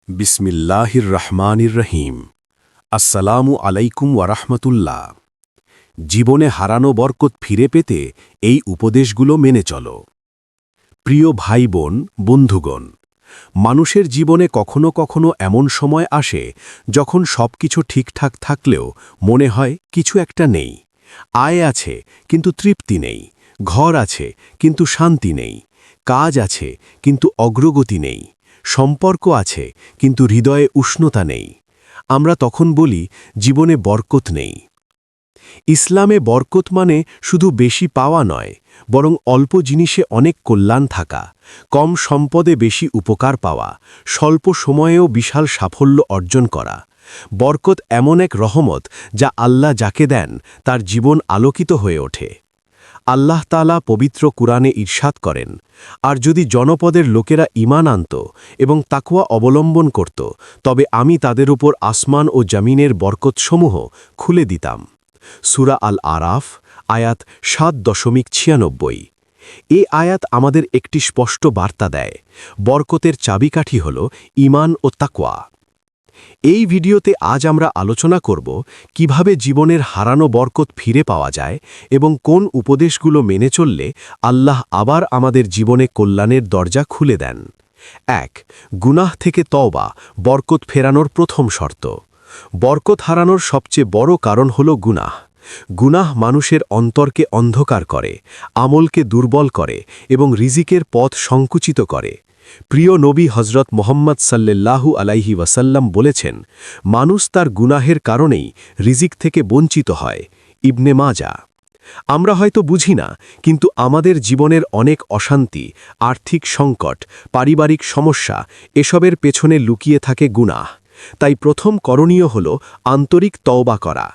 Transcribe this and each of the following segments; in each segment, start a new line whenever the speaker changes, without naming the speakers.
বিসমিল্লাহির রহমানির রহিম। আসসালামু আলাইকুম ওয়ারাহমাতুল্লাহ। জীবনে হারানো বরকত ফিরে পেতে এই উপদেশগুলো মেনে চলো। প্রিয় ভাই বোন, বন্ধুগণ, মানুষের জীবনে কখনো কখনো এমন সময় আসে যখন সবকিছু ঠিকঠাক থাকলেও মনে হয় কিছু একটা নেই। আয় আছে কিন্তু তৃপ্তি নেই, ঘর আছে কিন্তু শান্তি নেই, কাজ আছে কিন্তু অগ্রগতি নেই, সম্পর্ক আছে কিন্তু হৃদয়ে উষ্ণতা নেই। আমরা তখন বলি জীবনে বরকত নেই। ইসলামে বরকত মানে শুধু বেশি পাওয়া নয়, বরং অল্প জিনিসে অনেক কল্যাণ থাকা, কম সম্পদে বেশি উপকার পাওয়া, স্বল্প সময়েও বিশাল সাফল্য অর্জন করা। বরকত এমন এক রহমত যা আল্লাহ যাকে দেন তার জীবন আলোকিত হয়ে ওঠে। আল্লাহ তাআলা পবিত্র কুরআনে ইরশাদ করেন, আর যদি জনপদের লোকেরা ঈমান আনত এবং তাকওয়া অবলম্বন করত, তবে আমি তাদের উপর আসমান ও জমিনের বরকতসমূহ খুলে দিতাম। সূরা আল আরাফ, আয়াত ৭.৯৬। এই আয়াত আমাদের একটি স্পষ্ট বার্তা দেয়, বরকতের চাবিকাঠি হল ঈমান ও তাকওয়া। এই ভিডিওতে আজ আমরা আলোচনা করব কিভাবে জীবনের হারানো বরকত ফিরে পাওয়া যায় এবং কোন উপদেশগুলো মেনে চললে আল্লাহ আবার আমাদের জীবনে কল্যাণের দরজা খুলে দেন। ১. গুনাহ থেকে তওবা, বরকত ফেরানোর প্রথম শর্ত। বরকত হারানোর সবচেয়ে বড় কারণ হল গুনাহ। গুনাহ মানুষের অন্তরকে অন্ধকার করে, আমলকে দুর্বল করে এবং রিজিকের পথ সংকুচিত করে। প্রিয় নবী হজরত মোহাম্মদ সাল্লাল্লাহু আলাইহি ওয়াসাল্লাম বলেছেন, মানুষ তার গুনাহের কারণেই রিজিক থেকে বঞ্চিত হয়। ইবনে মাজা। আমরা হয়তো বুঝি না, কিন্তু আমাদের জীবনের অনেক অশান্তি, আর্থিক সংকট, পারিবারিক সমস্যা এসবের পেছনে লুকিয়ে থাকে গুনাহ। তাই প্রথম করণীয় হল আন্তরিক তওবা করা।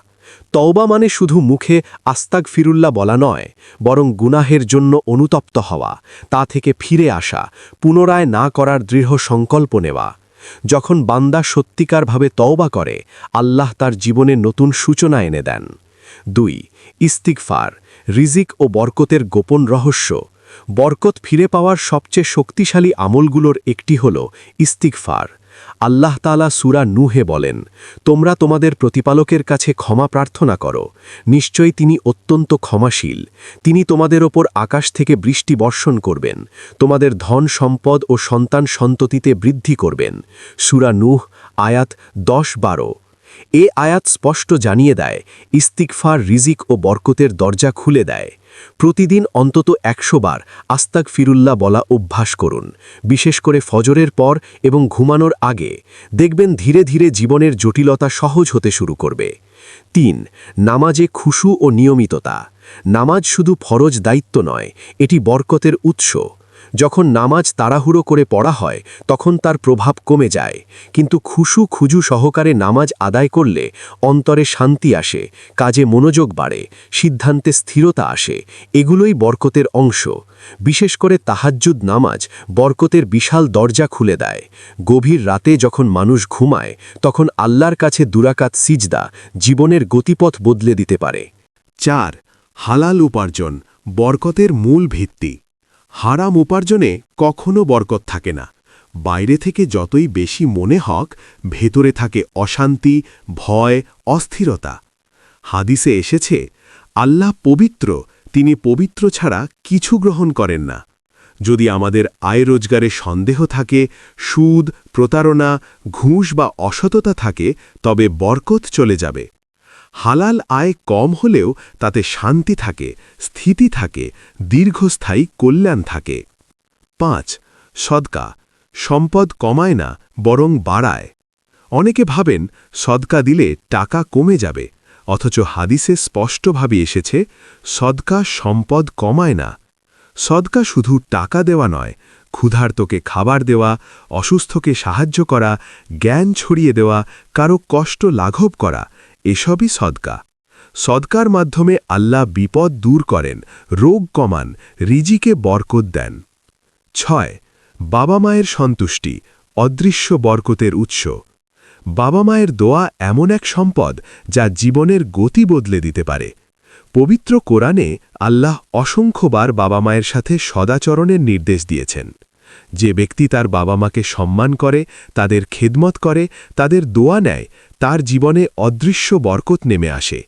তওবা মানে শুধু মুখে আস্তাগফিরুল্লাহ বলা নয়, বরং গুনাহের জন্য অনুতপ্ত হওয়া, তা থেকে ফিরে আসা, পুনরায় না করার দৃঢ় সংকল্প নেওয়া। যখন বান্দা সত্যিকারভাবে তওবা করে, আল্লাহ তার জীবনে নতুন সূচনা এনে দেন। ২. ইস্তিগফার, রিজিক ও বরকতের গোপন রহস্য। বরকত ফিরে পাওয়ার সবচেয়ে শক্তিশালী আমলগুলোর একটি হল ইস্তিগফার। আল্লাহ তাআলা সূরা নূহে বলেন, তোমরা তোমাদের প্রতিপালকের কাছে ক্ষমা প্রার্থনা করো, নিশ্চয়ই তিনি অত্যন্ত ক্ষমাশীল। তিনি তোমাদের ওপর আকাশ থেকে বৃষ্টি বর্ষণ করবেন, তোমাদের ধন সম্পদ ও সন্তান সন্ততিতে বৃদ্ধি করবেন। সূরা নূহ, আয়াত ১০-১২। এ আয়াত স্পষ্ট জানিয়ে দেয়, ইস্তিগফার রিজিক ও বরকতের দরজা খুলে দেয়। প্রতিদিন অন্তত ১০০ বার আস্তাগফিরুল্লাহ বলা অভ্যাস করুন, বিশেষ করে ফজরের পর এবং ঘুমানোর আগে। দেখবেন ধীরে ধীরে জীবনের জটিলতা সহজ হতে শুরু করবে। ৩. নামাজে খুশু ও নিয়মিততা। নামাজ শুধু ফরজ দায়িত্ব নয়, এটি বরকতের উৎস। যখন নামাজ তাড়াহুড়ো করে পড়া হয় তখন তার প্রভাব কমে যায়, কিন্তু খুজু সহকারে নামাজ আদায় করলে অন্তরে শান্তি আসে, কাজে মনোযোগ বাড়ে, সিদ্ধান্তে স্থিরতা আসে। এগুলোই বরকতের অংশ। বিশেষ করে তাহাজ্জুদ নামাজ বরকতের বিশাল দরজা খুলে দেয়। গভীর রাতে যখন মানুষ ঘুমায়, তখন আল্লাহর কাছে দুরাকাত সিজদা জীবনের গতিপথ বদলে দিতে পারে।
৪. হালাল উপার্জন, বরকতের মূল ভিত্তি। হারাম উপার্জনে কখনো বরকত থাকে না। বাইরে থেকে যতই বেশি মনে হক, ভেতরে থাকে অশান্তি, ভয়, অস্থিরতা। হাদিসে এসেছে, আল্লাহ পবিত্র, তিনি পবিত্র ছাড়া কিছু গ্রহণ করেন না। যদি আমাদের আয় রোজগারে সন্দেহ থাকে, সুদ, প্রতারণা, ঘুষ বা অসততা থাকে, তবে বরকত চলে যাবে। হালাল আয় কম হলেও তাতে শান্তি থাকে, স্থিতি থাকে, দীর্ঘস্থায়ী কল্যাণ থাকে। ৫. সদকা, সম্পদ কমায় না বরং বাড়ায়। অনেকে ভাবেন সদকা দিলে টাকা কমে যাবে, অথচ হাদিসে স্পষ্টভাবে এসেছে, সদকা সম্পদ কমায় না। সদকা শুধু টাকা দেওয়া নয়, ক্ষুধার্তকে খাবার দেওয়া, অসুস্থকে সাহায্য করা, জ্ঞান ছড়িয়ে দেওয়া, কারো কষ্ট লাঘব করা, এসবই সদকা। সদকার মাধ্যমে আল্লাহ বিপদ দূর করেন, রোগ কমান, রিজিকে বরকত দেন। ৬. বাবা মায়ের সন্তুষ্টি, অদৃশ্য বরকতের উৎস। বাবা মায়ের দোয়া এমন এক সম্পদ যা জীবনের গতি বদলে দিতে পারে। পবিত্র কোরআনে আল্লাহ অসংখ্যবার বাবা মায়ের সাথে সদাচরণের নির্দেশ দিয়েছেন। যে ব্যক্তি তার বাবা মাকে সম্মান করে, তাদের খেদমত করে, তাদের দোয়া নেয়, তার জীবনে অদৃশ্য বরকত নেমে আসে।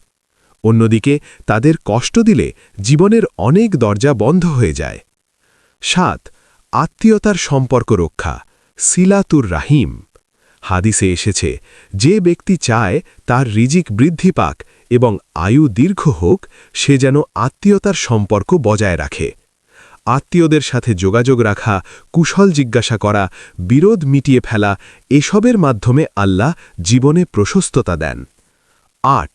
অন্যদিকে তাদের কষ্ট দিলে জীবনের অনেক দরজা বন্ধ হয়ে যায়। ৭. আত্মীয়তার সম্পর্ক রক্ষা, সিলাতুর রাহিম। হাদিসে এসেছে, যে ব্যক্তি চায় তার রিজিক বৃদ্ধি পাক এবং আয়ু দীর্ঘ হোক, সে যেন আত্মীয়তার সম্পর্ক বজায় রাখে। আত্মীয়দের সাথে যোগাযোগ রাখা, কুশল জিজ্ঞাসা করা, বিরোধ মিটিয়ে ফেলা, এসবের মাধ্যমে আল্লাহ জীবনে প্রশস্ততা দেন। ৮.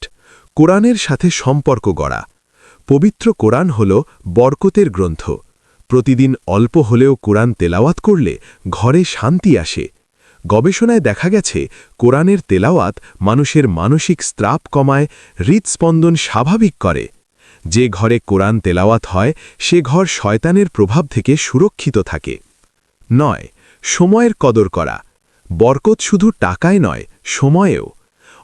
কোরআনের সাথে সম্পর্ক গড়া। পবিত্র কোরআন হল বরকতের গ্রন্থ। প্রতিদিন অল্প হলেও কোরআন তেলাওয়াত করলে ঘরে শান্তি আসে। গবেষণায় দেখা গেছে, কোরআনের তেলাওয়াত মানুষের মানসিক স্ত্রাপ কমায়, হৃদস্পন্দন স্বাভাবিক করে। যে ঘরে কোরআন তেলাওয়াত হয়, সে ঘর শয়তানের প্রভাব থেকে সুরক্ষিত থাকে। ৯. সময়ের কদর করা। বরকত শুধু টাকায় নয়, সময়েও।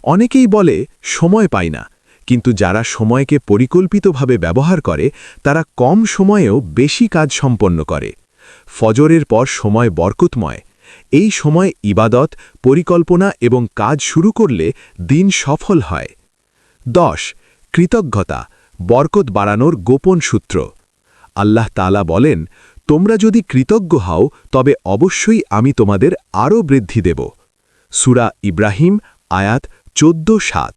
অনেকেই বলে সময় পায় না, কিন্তু যারা সময়কে পরিকল্পিতভাবে ব্যবহার করে, তারা কম সময়েও বেশি কাজ সম্পন্ন করে। ফজরের পর সময় বরকতময়। এই সময় ইবাদত, পরিকল্পনা এবং কাজ শুরু করলে দিন সফল হয়। ১০. কৃতজ্ঞতা, বরকত বাড়ানোর গোপন সূত্র। আল্লাহ তাআলা বলেন, তোমরা যদি কৃতজ্ঞ হও তবে অবশ্যই আমি তোমাদের আরও বৃদ্ধি দেব। সূরা ইব্রাহিম আয়াত ১৪-৭।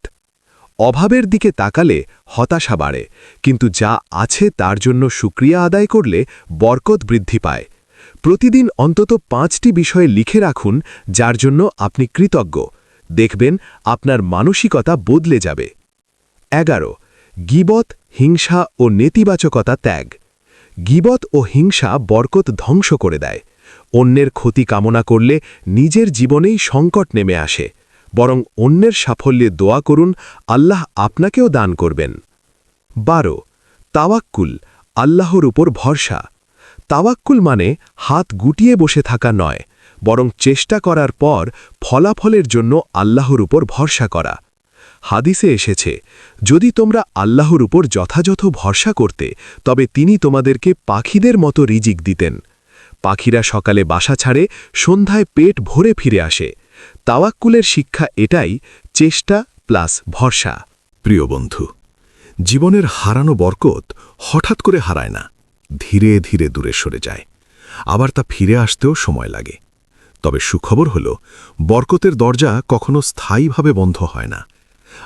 অভাবের দিকে তাকালে হতাশা বাড়ে, কিন্তু যা আছে তার জন্য শুকরিয়া আদায় করলে বরকত বৃদ্ধি পায়। প্রতিদিন অন্তত ৫টি বিষয়ে লিখে রাখুন যার জন্য আপনি কৃতজ্ঞ। দেখবেন আপনার মানসিকতা বদলে যাবে। ১১. গীবত, হিংসা ও নেতিবাচকতা ত্যাগ। গীবত ও হিংসা বরকত ধ্বংস করে দেয়। অন্যের ক্ষতি কামনা করলে নিজের জীবনেই সংকট নেমে আসে। বরং অন্যের সাফল্যে দোয়া করুন, আল্লাহ আপনাকেও দান করবেন। ১২. তাওয়াক্কুল, আল্লাহর উপর ভরসা। তাওয়াক্কুল মানে হাত গুটিয়ে বসে থাকা নয়, বরং চেষ্টা করার পর ফলাফলের জন্য আল্লাহর উপর ভরসা করা। হাদিসে এসেছে, যদি তোমরা আল্লাহর উপর যথাযথ ভরসা করতে, তবে তিনি তোমাদেরকে পাখিদের মতো রিজিক দিতেন। পাখিরা সকালে বাসা ছাড়ে, সন্ধ্যায় পেট ভরে ফিরে আসে। তাওয়াক্কুলের শিক্ষা এটাই, চেষ্টা প্লাস ভরসা।
প্রিয় বন্ধু, জীবনের হারানো বরকত হঠাৎ করে হারায় না, ধীরে ধীরে দূরে সরে যায়। আবার তা ফিরে আসতেও সময় লাগে। তবে সুখবর হল, বরকতের দরজা কখনো স্থায়ীভাবে বন্ধ হয় না।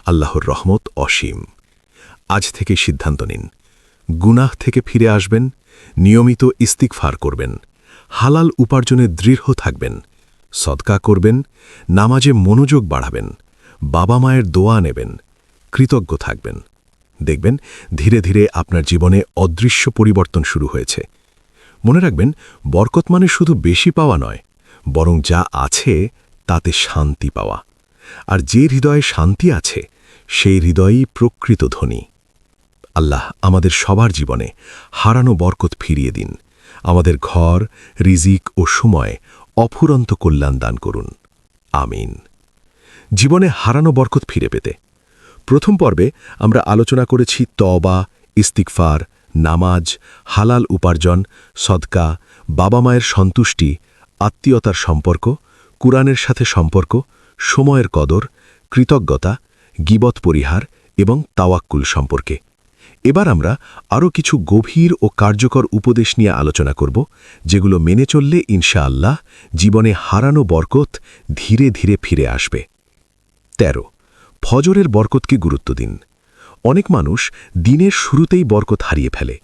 আল্লাহর রহমত অসীম। আজ থেকে সিদ্ধান্ত নিন, গুনাহ থেকে ফিরে আসবেন, নিয়মিত ইস্তিগফার করবেন, হালাল উপার্জনে দৃঢ় থাকবেন, সদকা করবেন, নামাজে মনোযোগ বাড়াবেন, বাবা মায়ের দোয়া নেবেন, কৃতজ্ঞ থাকবেন। দেখবেন ধীরে ধীরে আপনার জীবনে অদৃশ্য পরিবর্তন শুরু হয়েছে। মনে রাখবেন, বরকত মানে শুধু বেশি পাওয়া নয়, বরং যা আছে তাতে শান্তি পাওয়া। আর যে হৃদয়ে শান্তি আছে, সেই হৃদয়ই প্রকৃত ধনী। আল্লাহ আমাদের সবার জীবনে হারানো বরকত ফিরিয়ে দিন। আমাদের ঘর, রিজিক ও সময় অফুরন্ত কল্যাণ দান করুন। আমিন। জীবনে হারানো বরকত ফিরে পেতে প্রথম পর্বে আমরা আলোচনা করেছি তওবা, ইস্তিগফার, নামাজ, হালাল উপার্জন, সদকা, বাবা মায়ের সন্তুষ্টি, আত্মীয়তার সম্পর্ক, কুরআনের সাথে সম্পর্ক, সময়ের কদর, কৃতজ্ঞতা, গীবত পরিহার এবং তাওয়াক্কুল সম্পর্কে। এবার আমরা আরও কিছু গভীর ও কার্যকর উপদেশ নিয়ে আলোচনা করব, যেগুলো মেনে চললে ইনশাআল্লাহ জীবনে হারানো বরকত ধীরে ধীরে ফিরে আসবে। ১৩. ফজরের বরকতকে গুরুত্ব দিন। অনেক মানুষ দিনের শুরুতেই বরকত হারিয়ে ফেলে,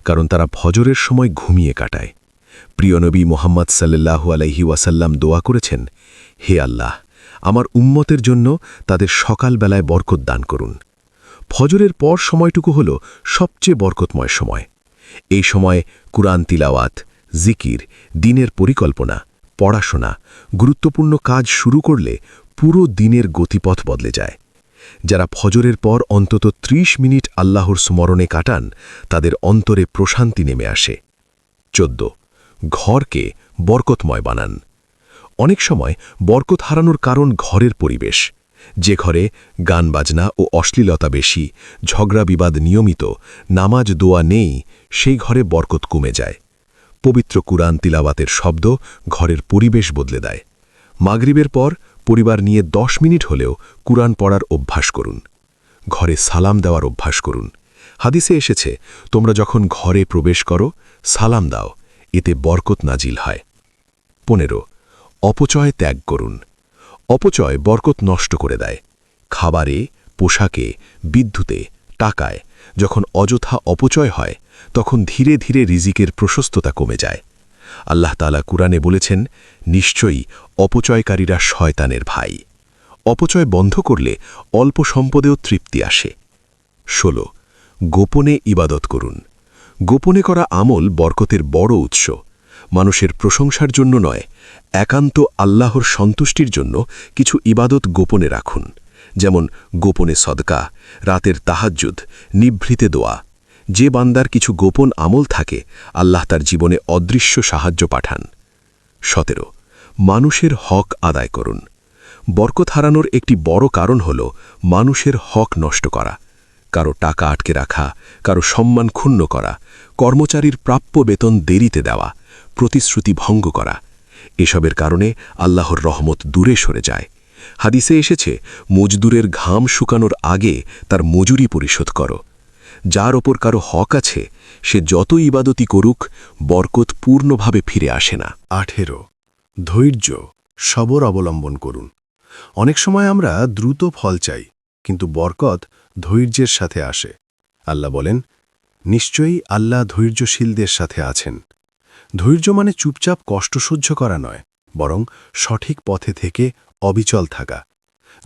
কারণ তারা ফজরের সময় ঘুমিয়ে কাটায়। প্রিয় নবী মুহাম্মদ সাল্লাল্লাহু আলাইহি ওয়াসাল্লাম দোয়া করেছেন, হে আল্লাহ, আমার উম্মতের জন্য তাদের সকালবেলায় বরকত দান করুন। ফজরের পর সময়টুকু হল সবচেয়ে বরকতময় সময়। এই সময় কুরআন তিলাওয়াত, জিকির, দিনের পরিকল্পনা, পড়াশোনা, গুরুত্বপূর্ণ কাজ শুরু করলে পুরো দিনের গতিপথ বদলে যায়। যারা ফজরের পর অন্তত ৩০ মিনিট আল্লাহর স্মরণে কাটান, তাদের অন্তরে প্রশান্তি নেমে আসে। ১৪. ঘরকে বরকতময় বানান। অনেক সময় বরকত হারানোর কারণ ঘরের পরিবেশ। যে ঘরে গান বাজনা ও অশ্লীলতা বেশি, ঝগড়া বিবাদ নিয়মিত, নামাজ দোয়া নেই, সেই ঘরে বরকত কমে যায়।
পবিত্র কুরআন তিলাওয়াতের শব্দ ঘরের পরিবেশ বদলে দেয়। মাগরিবের পর পরিবার নিয়ে 10 মিনিট হলেও কুরআন পড়ার অভ্যাস করুন। ঘরে সালাম দেওয়ার অভ্যাস করুন। হাদিসে এসেছে, তোমরা যখন ঘরে প্রবেশ করো সালাম দাও, এতে বরকত নাজিল হয়। 15 অপচয় ত্যাগ করুন। অপচয় বরকত নষ্ট করে দেয়। খাবারে, পোশাকে, বিদ্যুতে, টাকায় যখন অযথা অপচয় হয় তখন ধীরে ধীরে রিজিকের প্রশস্ততা কমে যায়। আল্লাহ তাআলা কুরআনে বলেছেন, নিশ্চয়ই অপচয়কারীরা শয়তানের ভাই। অপচয় বন্ধ করলে অল্প সম্পদেও তৃপ্তি আসে। 16 গোপনে ইবাদত করুন। গোপনে করা আমল বরকতের বড় উৎস। মানুষের প্রশংসার জন্য নয়, একান্ত আল্লাহর সন্তুষ্টির জন্য কিছু ইবাদত গোপনে রাখুন, যেমন গোপনে সদকা, রাতের তাহাজ্জুদ, নিভৃতে দোয়া। যে বান্দার কিছু গোপন আমল থাকে, আল্লাহ তার জীবনে অদৃশ্য সাহায্য পাঠান। 17 মানুষের হক আদায় করুন। বরকত হারানোর একটি বড় কারণ হল মানুষের হক নষ্ট করা। কারো টাকা আটকে রাখা, কারো সম্মান ক্ষুণ্ণ করা, কর্মচারীর প্রাপ্য বেতন দেরিতে দেওয়া, প্রতিশ্রুতি ভঙ্গ করা। এসবের কারণে আল্লাহর রহমত দূরে সরে যায়। হাদিসে এসেছে, মজদুরের ঘাম শুকানোর আগে তার মজুরি পরিশোধ করো। যার ওপর কারো হক আছে, সে যত ইবাদতি করুক, বরকত পূর্ণভাবে ফিরে আসে না।
18 ধৈর্য, সবর অবলম্বন করুন। অনেক সময় আমরা দ্রুত ফল চাই, কিন্তু বরকত ধৈর্যের সাথে আসে। আল্লাহ বলেন, নিশ্চয়ই আল্লাহ ধৈর্যশীলদের সাথে আছেন। ধৈর্য মানে চুপচাপ কষ্ট সহ্য করা নয়, বরং সঠিক পথে থেকে অবিচল থাকা।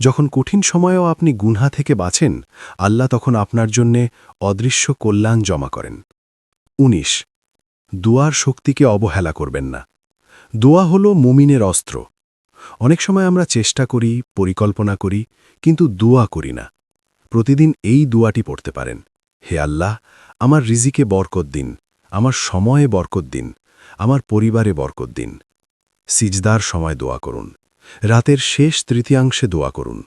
যখন কঠিন সময়েও আপনি গুনহা থেকে বাঁচেন, আল্লাহ তখন আপনার জন্যে অদৃশ্য কল্যাণ জমা করেন। 19 দুয়ার শক্তিকে অবহেলা করবেন না। দোয়া হল মুমিনের অস্ত্র। অনেক সময় আমরা চেষ্টা করি, পরিকল্পনা করি, কিন্তু দোয়া করি না। প্রতিদিন এই দোয়াটি পড়তে পারেন, হে আল্লাহ, আমার রিজিকে বরকত দিন, আমার সময়ে বরকত দিন, আমার পরিবারে বরকত দিন। সিজদার সময় দোয়া করুন, রাতের শেষ তৃতীয়াংশে দোয়া করুন,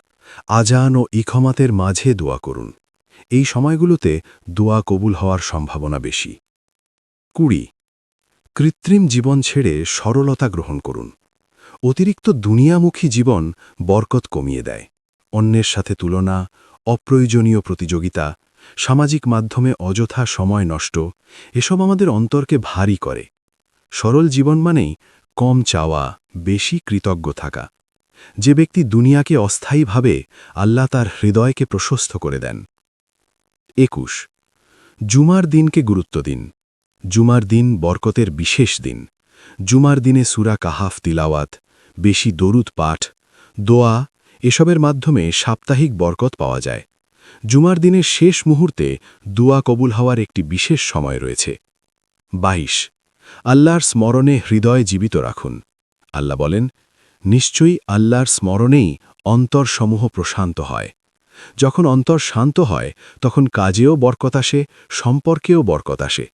আজান ও ইখমাতের মাঝে দোয়া করুন। এই সময়গুলোতে দোয়া কবুল হওয়ার সম্ভাবনা বেশি। 20 কৃত্রিম জীবন ছেড়ে সরলতা গ্রহণ করুন। অতিরিক্ত দুনিয়ামুখী জীবন বরকত কমিয়ে দেয়। অন্যের সাথে তুলনা, অপ্রয়োজনীয় প্রতিযোগিতা, সামাজিক মাধ্যমে অযথা সময় নষ্ট, এসব আমাদের অন্তরকে ভারী করে। সরল জীবন মানেই কম চাওয়া, বেশি কৃতজ্ঞ থাকা। যে ব্যক্তি দুনিয়াকে অস্থায়ী ভাবে, আল্লাহ তার হৃদয়কে প্রশস্ত করে দেন। 21 জুমার দিনকে গুরুত্ব দিন। জুমার দিন বরকতের বিশেষ দিন। জুমার দিনে সূরা কাহাফ তিলাওয়াত, বেশি দরুদ পাঠ, দোয়া, এসবের মাধ্যমে সাপ্তাহিক বরকত পাওয়া যায়। জুমার দিনের শেষ মুহূর্তে দোয়া কবুল হওয়ার একটি বিশেষ সময় রয়েছে। 22 আল্লাহর স্মরণে হৃদয় জীবিত রাখুন। আল্লাহ বলেন, নিশ্চয়ই আল্লাহর স্মরণেই অন্তরসমূহ প্রশান্ত হয়। যখন অন্তর শান্ত হয়, তখন কাজেও বরকত আসে, সম্পর্কেও বরকত আসে।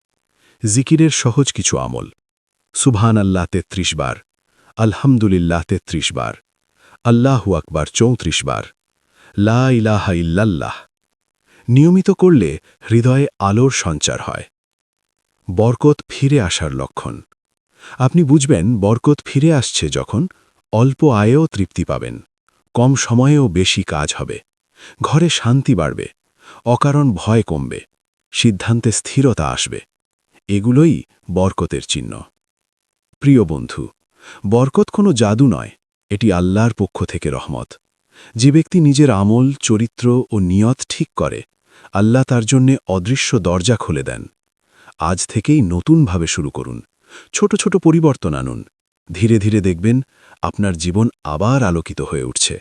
জিকিরের সহজ কিছু আমল: সুবহান আল্লাহ 33 বার, আলহামদুলিল্লাহ 33 বার, আল্লাহু আকবার 34 বার, লা ইলাহা ইল্লাল্লাহ। নিয়মিত করলে হৃদয়ে আলোর সঞ্চার হয়। বরকত ফিরে আসার লক্ষণ: আপনি বুঝবেন বরকত ফিরে আসছে যখন অল্প আয়েও তৃপ্তি পাবেন, কম সময়েও বেশি কাজ হবে, ঘরে শান্তি বাড়বে, অকারণ ভয় কমবে, সিদ্ধান্তে স্থিরতা আসবে। এগুলোই বরকতের চিহ্ন। প্রিয় বন্ধু, বরকত কোনো জাদু নয়, এটি আল্লাহর পক্ষ থেকে রহমত। যে ব্যক্তি নিজের আমল, চরিত্র ও নিয়ত ঠিক করে, আল্লাহ তার জন্যে অদৃশ্য দরজা খুলে দেন। আজ থেকেই নতুনভাবে শুরু করুন, ছোট ছোট পরিবর্তন আনুন। ধীরে ধীরে দেখবেন আপনার জীবন আবার আলোকিত হয়ে উঠছে।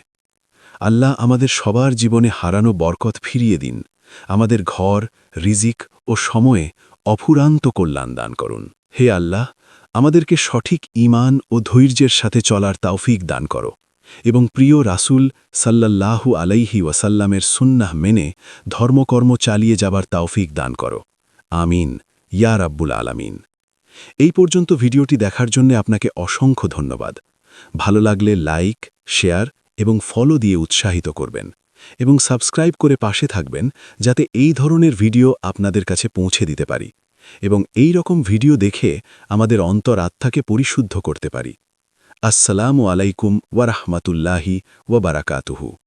আল্লাহ আমাদের সবার জীবনে হারানো বরকত ফিরিয়ে দিন। আমাদের ঘর, রিজিক ও সময়ে অফুরান্ত কল্যাণ দান করুন। হে আল্লাহ, আমাদেরকে সঠিক ঈমান ও ধৈর্যের সাথে চলার তৌফিক দান করো এবং প্রিয় রাসূল সাল্লাল্লাহু আলাইহি ওয়াসাল্লামের সুন্নাহ মেনে ধর্মকর্ম চালিয়ে যাবার তৌফিক দান করো। আমিন ইয়া রাব্বুল আলামিন। এই পর্যন্ত ভিডিওটি দেখার জন্য আপনাকে অসংখ্য ধন্যবাদ। ভালো লাগলে লাইক, শেয়ার এবং ফলো দিয়ে উৎসাহিত করবেন এবং সাবস্ক্রাইব করে পাশে থাকবেন, যাতে এই ধরনের ভিডিও আপনাদের কাছে পৌঁছে দিতে পারি। এবং এই রকম ভিডিও দেখে আমাদের অন্তর আত্মাকে পরিশুদ্ধ করতে পারি। আসসালামু আলাইকুম ওয়া রাহমাতুল্লাহি ওয়া বারাকাতুহু।